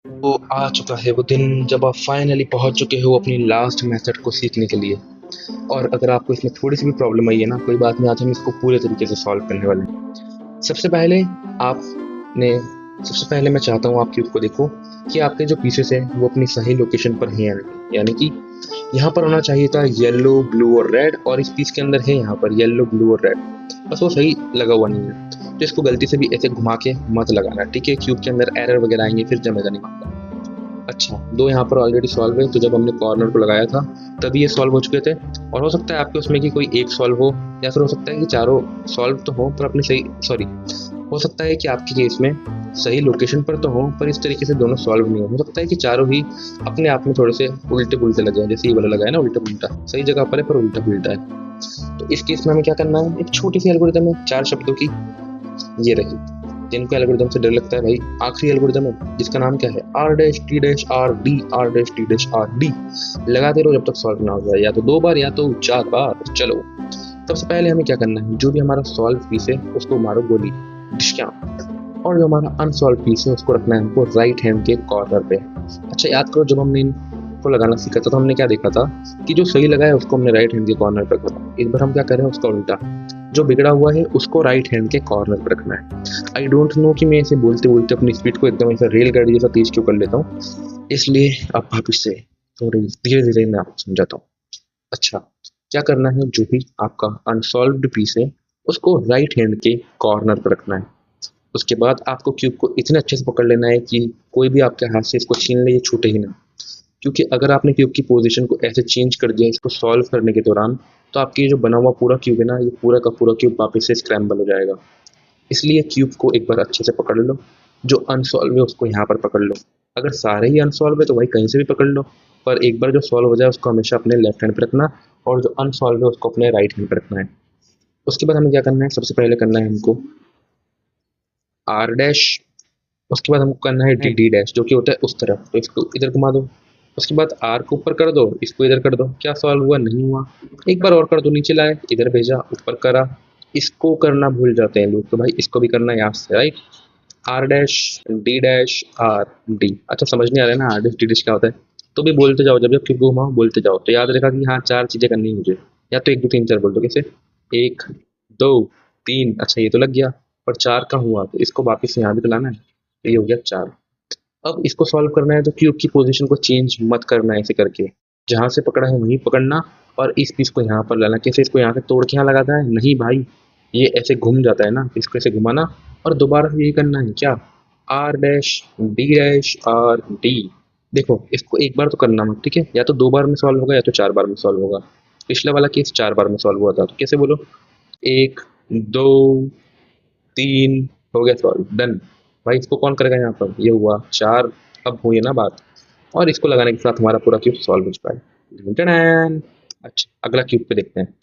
तो आ चुका है वो दिन जब आप फाइनली पहुंच चुके हो अपनी लास्ट मेथड को सीखने के लिए। और अगर आपको इसमें थोड़ी सी भी प्रॉब्लम आई है ना, कोई बात नहीं, आज हम इसको पूरे तरीके से सॉल्व करने वाले हैं। सबसे पहले आपने सबसे पहले मैं चाहता हूँ आप क्यूब को देखो कि आपके जो पीसेस है वो अपनी सही लोकेशन पर हैं या नहीं। यानी कि यहाँ पर होना चाहिए था येलो ब्लू और रेड, और इस पीस के अंदर है यहाँ पर येलो ब्लू और रेड, बस वो सही लगा हुआ नहीं है। तो इसको गलती से भी ऐसे घुमा के मत लगाना, ठीक है? क्यूब के अंदर एरर वगैरह आएंगे, फिर जमेगा नहीं मामला। अच्छा, दो यहाँ पर ऑलरेडी सॉल्व है, तो जब हमने कॉर्नर को लगाया था तभी ये सॉल्व हो चुके थे। और हो सकता है आपके उसमें कि कोई एक सॉल्व हो, या फिर हो सकता है कि चारों सॉल्व तो हो पर अपनी सही, सॉरी, हो सकता है कि आपके केस में सही लोकेशन पर तो हो पर इस तरीके से दोनों सॉल्व नहीं हो सकता है कि चारों ही अपने आप में थोड़े से उल्टे पुल्टे लगे हैं, जैसे ये वाला लगा है ना उल्टा पुल्टा, सही जगह पर है पर उल्टा पुल्टा है। तो इस केस में हमें क्या करना है, एक छोटी सी एल्गोरिथम है 4 शब्दों की, ये रही। जिनको एल्गोरिदम से डर लगता है भाई, आखिरी एल्गोरिदम है जिसका नाम क्या है, R dash T dash R D, R dash T dash R D. लगाते रहो जब तक सॉल्व ना हो जाए, या तो 2 बार या तो 4 बार। चलो, सबसे पहले हमें क्या करना है, जो भी हमारा सॉल्व पीस है उसको मारो गोली, डिश्क्या। और जो हमारा अनसॉल्व पीस है उसको रखना है हमको राइट हैंड के कॉर्नर पे। अच्छा, याद करो जब हमने इनको लगाना सीखा था तो हमने क्या देखा था कि जो सही लगा है उसको हमने राइट हैंड के कॉर्नर पर रखा था। इस बार हम क्या कर रहे हैं, उसका उल्टा, जो बिगड़ा हुआ है उसको राइट हैंड के कॉर्नर पर रखना है। आई डोंट नो कि मैं ऐसे बोलते बोलते अपनी स्पीड को एकदम ऐसा रेलगाड़ी जैसा तेज क्यों कर लेता हूँ, इसलिए अब वापिस से थोड़ी धीरे धीरे मैं आपको समझाता हूँ। अच्छा, क्या करना है, जो भी आपका अनसॉल्व्ड पीस है उसको राइट हैंड के कॉर्नर पर रखना है। उसके बाद आपको क्यूब को इतने अच्छे से पकड़ लेना है कि कोई भी आपके हाथ से इसको छीन ले, ये छूटे ही ना। क्योंकि अगर आपने क्यूब की पोजीशन को ऐसे चेंज कर दिया इसको सॉल्व करने के दौरान, तो आपकी जो बना हुआ पूरा क्यूब है ना, ये पूरा का पूरा क्यूब वापस से स्क्रैम्बल हो जाएगा। इसलिए क्यूब को एक बार अच्छे से पकड़ लो, जो अनसॉल्व है उसको यहाँ पर पकड़ लो। अगर सारे ही अनसॉल्व है तो भाई कहीं से भी पकड़ लो, पर एक बार जो सॉल्व हो जाए उसको हमेशा अपने लेफ्ट हैंड पर रखना, और जो अनसॉल्व है उसको अपने राइट हैंड पर रखना है। उसके बाद हमें क्या करना है, सबसे पहले करना है हमको आर डैश, उसके बाद हमको करना है डी डी डैश, जो कि होता है उस तरफ, तो इसको इधर घुमा दो। उसके बाद आर को ऊपर कर दो, इसको इधर कर दो। क्या सॉल्व हुआ? नहीं हुआ। एक बार और कर दो, नीचे लाए, इधर भेजा, ऊपर करा। इसको करना भूल जाते हैं लोग, तो भाई इसको भी करना याद से, right? R dash D dash R D. अच्छा, समझ नहीं आ रहा है ना आर डैश डी डैश क्या होता है, तो भी बोलते जाओ, जब जब क्यों घुमाओ बोलते जाओ, तो याद रखा कि हाँ 4 चीजें करनी है मुझे। या तो 1 2 3 4 बोल दो, कैसे, 1 2 3, अच्छा ये तो लग गया। पर 4 का हुआ तो इसको वापिस यहाँ भी तो लाना है, तो ये हो गया 4। अब इसको सॉल्व करना है तो क्यूब की पोजीशन को चेंज मत करना है, ऐसे करके जहां से पकड़ा है वहीं पकड़ना, और इस पीस को यहाँ पर लाना। कैसे, इसको यहाँ से तोड़ के यहाँ लगाता है? नहीं भाई, ये ऐसे घूम जाता है ना, इसको ऐसे घुमाना, और दोबारा से यही करना है। क्या, R dash D dash R D. देखो इसको एक बार तो करना मत, ठीक है? या तो 2 बार में सॉल्व होगा या तो 4 बार में सॉल्व होगा। पिछला वाला केस 4 बार में सॉल्व हुआ था, तो कैसे बोलो, 1 2 3, हो गया सॉल्व, डन। भाई इसको कौन करेगा यहाँ पर, ये हुआ 4। अब हुई है ना बात, और इसको लगाने के साथ हमारा पूरा क्यूब सॉल्व हो चुका है। टन। अच्छा, अगला क्यूब पे देखते हैं।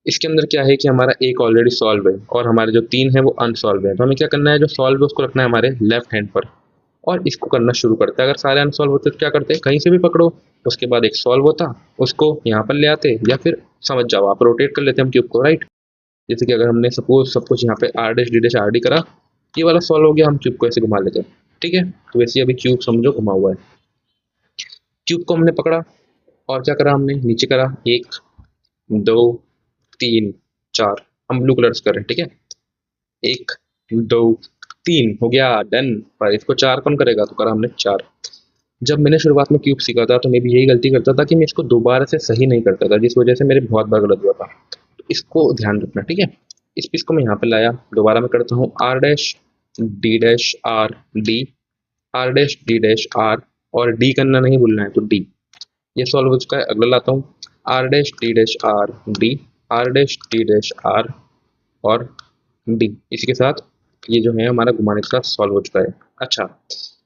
इसके अंदर क्या है कि हमारा एक ऑलरेडी सॉल्व है और हमारे जो 3 है वो अनसॉल्व है। तो हमें क्या करना है, जो सॉल्व है उसको रखना है हमारे लेफ्ट हैंड पर, और इसको करना शुरू करते हैं। अगर सारे अनसॉल्व होते तो क्या करते हैं, कहीं से भी पकड़ो, उसके बाद एक सॉल्व होता, उसको यहाँ पर ले आते, या फिर समझ जाओ आप रोटेट कर लेते हैं हम क्यूब को, राइट? जैसे कि अगर हमने सपोज सब कुछ यहाँ पे R dash D dash R D करा, ये वाला सॉल्व हो गया, हम क्यूब को ऐसे घुमा लेते हैं, ठीक है? तो वैसे अभी क्यूब समझो घुमा हुआ है। क्यूब को हमने पकड़ा और क्या करा, हमने नीचे करा, 1 2 3 4, हम ब्लू कलर्स कर रहे हैं, ठीक है? 1 2 3 हो गया, डन। पर इसको 4 कौन करेगा, तो करा हमने 4। जब मैंने शुरुआत में क्यूब सीखा था तो मैं भी यही गलती करता था कि मैं इसको दोबारा से सही नहीं करता था, जिस वजह से मेरे बहुत बार गलत हुआ था। तो इसको ध्यान रखना, ठीक है? इस पीस को मैं यहाँ पे लाया, दोबारा मैं करता हूँ R dash D dash R D, R dash D dash R, और डी करना नहीं भूलना है, तो डी। ये सॉल्व हो चुका है। अगला लाता हूँ, R dash D dash R D, R dash D dash R, और डी। इसी के साथ ये जो है हमारा घुमाने के साथ सॉल्व हो चुका है। अच्छा,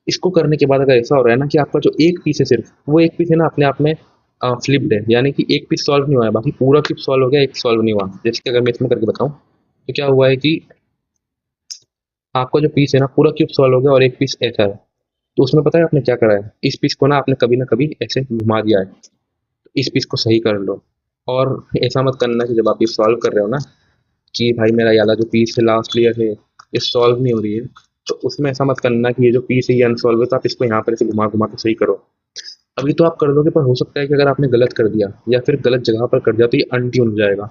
इसको करने के बाद अगर ऐसा हो रहा है ना कि आपका जो एक पीस है, सिर्फ वो एक पीस है ना, अपने आप में फ्लिप्ड है, यानी कि एक पीस सॉल्व नहीं हुआ है, बाकी पूरा क्यूब सॉल्व हो गया, एक सॉल्व नहीं हुआ। जैसे कि अगर मैं इसमें करके बताऊं, तो क्या हुआ है कि आपका जो पीस है ना पूरा क्यूब सॉल्व हो गया, और एक पीस ऐसा है। तो उसमें पता है आपने क्या करा है, इस पीस को ना आपने कभी ना कभी ऐसे घुमा दिया है। तो इस पीस को सही कर लो, और ऐसा मत करना कि जब आप ये सॉल्व कर रहे हो ना, कि भाई मेरा ये वाला जो पीस है लास्ट लेयर है ये सॉल्व नहीं हो रही है, तो उसमें ऐसा मत करना कि ये जो पी से ये अनसॉल्व है तो आप इसको यहाँ पर ऐसे घुमा घुमा के सही करो। अभी तो आप कर दोगे, पर हो सकता है कि अगर आपने गलत कर दिया या फिर गलत जगह पर कर दिया तो ये अनट्यून हो जाएगा,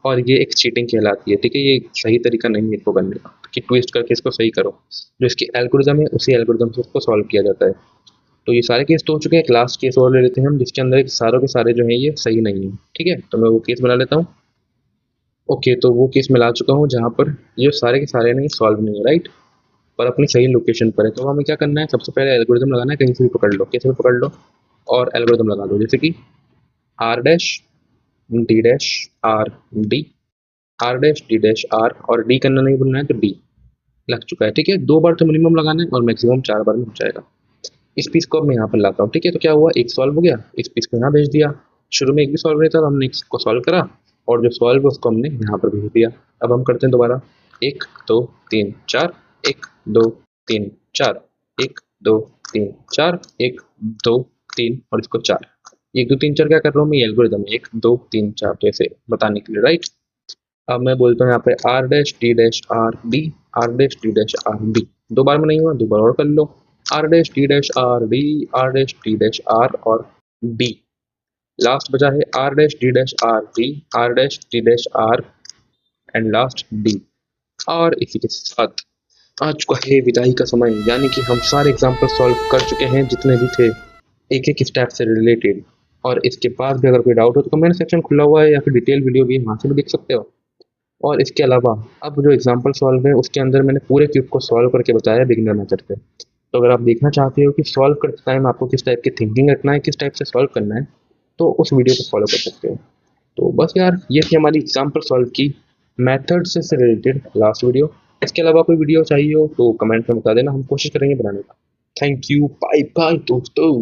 और ये एक चीटिंग कहलाती है। ठीक है, ये सही तरीका नहीं है इसको करने का कि ट्विस्ट करके इसको सही करो। जो इसकी एल्गोरिदम है उसी एल्गोरिदम से इसको सॉल्व किया जाता है। तो ये सारे केस तो हो चुके हैं, एक लास्ट केस और ले लेते हैं हम, जिसके अंदर सारों के सारे जो हैं ये सही नहीं है। ठीक है, तो मैं वो केस बना लेता हूँ। ओके, तो वो केस मैं ला चुका हूँ जहाँ पर ये सारे के सारे नहीं सॉल्व नहीं है, राइट, पर अपनी सही लोकेशन पर है। तो हमें क्या करना है, सबसे पहले एल्गोरिदम लगाना है, कहीं से भी पकड़ लो, कैसे भी पकड़ लो और एल्गोरिदम लगा दो। जैसे कि R dash D dash R D, R dash D dash R, और डी करना नहीं भूलना है, तो डी लग चुका है। ठीक है, 2 बार तो मिनिमम लगाना है और मैक्सिमम 4 बार में हो जाएगा। इस पीस को अब मैं यहाँ पर लाता हूँ। ठीक है, तो क्या हुआ, एक सॉल्व हो गया, इस पीस को यहाँ भेज दिया। शुरू में एक भी सॉल्व नहीं था, तो हमने इसको सॉल्व करा और जो सॉल्व है उसको हमने यहाँ पर भेज दिया। अब हम करते हैं दोबारा, 1 2 3 4, 1 2 3 4, 1 2 3 4, 1 2 3 और इसको 4, 1 2 3 4 क्या कर रहा हूँ मैं, एल्गोरिदम 1 2 3 4 तो ऐसे बताने के लिए, राइट। अब मैं बोलता हूँ यहाँ पे R dash D dash R D, R dash D dash R D. 2 बार में नहीं हुआ, 2 बार और कर लो, R dash D dash R D, R dash D dash R और डी। लास्ट बचा है R dash D dash R D, R dash D dash R and last D. और इसी के साथ आ चुका है विदाई का समय, यानी कि हम सारे एग्जाम्पल सॉल्व कर चुके हैं जितने भी थे, एक एक स्टेप से रिलेटेड। और इसके बाद भी अगर कोई डाउट हो तो कमेंट सेक्शन खुला हुआ है, या फिर डिटेल वीडियो भी वहाँ से भी देख सकते हो। और इसके अलावा अब जो एग्जाम्पल सॉल्व है उसके अंदर मैंने पूरे क्यूब को सॉल्व करके बताया बिगिनर मेथड पे। तो अगर आप देखना चाहते हो कि सॉल्व करते टाइम आपको किस टाइप की थिंकिंग रखना है, किस टाइप से सॉल्व करना है, तो उस वीडियो को फॉलो कर सकते हो। तो बस यार, ये थी हमारी एग्जाम्पल सॉल्व की मैथड से रिलेटेड लास्ट वीडियो। इसके अलावा कोई वीडियो चाहिए हो तो कमेंट में बता देना, हम कोशिश करेंगे बनाने का। थैंक यू, बाय बाय दोस्तों।